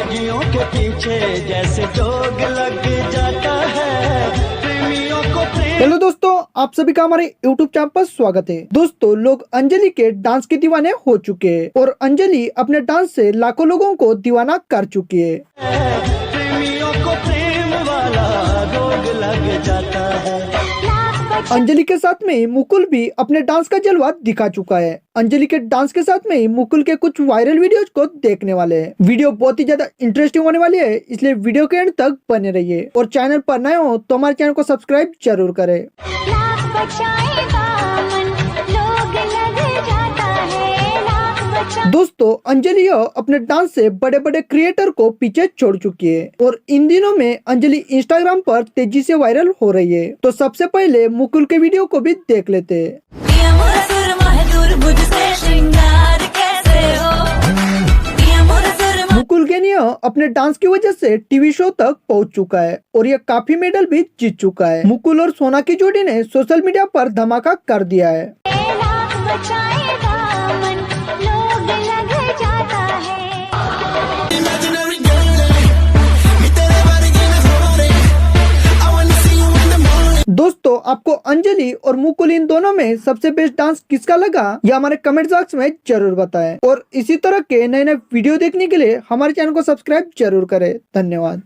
लड़कियों के पीछे जैसे जोग लग जाता है, प्रेमियों को प्रेम। हेलो दोस्तों, आप सभी का हमारे YouTube चैनल पर स्वागत है। दोस्तों, लोग अंजलि के डांस के दीवाने हो चुके हैं और अंजलि अपने डांस से लाखों लोगों को दीवाना कर चुकी है। प्रेमियों को प्रेम वाला रोग लग जाता है। अंजलि के साथ में ही मुकुल भी अपने डांस का जलवा दिखा चुका है। अंजलि के डांस के साथ में ही मुकुल के कुछ वायरल वीडियोज को देखने वाले हैं। वीडियो बहुत ही ज्यादा इंटरेस्टिंग होने वाली है, इसलिए वीडियो के एंड तक बने रहिए और चैनल पर नए हो तो हमारे चैनल को सब्सक्राइब जरूर करें। दोस्तों, अंजलि अपने डांस से बड़े बड़े क्रिएटर को पीछे छोड़ चुकी है और इन दिनों में अंजलि इंस्टाग्राम पर तेजी से वायरल हो रही है। तो सबसे पहले मुकुल के वीडियो को भी देख लेते हैं। मुकुल गेनिया अपने डांस की वजह से टीवी शो तक पहुंच चुका है और ये काफी मेडल भी जीत चुका है। मुकुल और सोना की जोड़ी ने सोशल मीडिया पर धमाका कर दिया है। दोस्तों, आपको अंजलि और मुकुल इन दोनों में सबसे बेस्ट डांस किसका लगा, ये हमारे कमेंट बॉक्स में जरूर बताएं और इसी तरह के नए नए वीडियो देखने के लिए हमारे चैनल को सब्सक्राइब जरूर करें। धन्यवाद।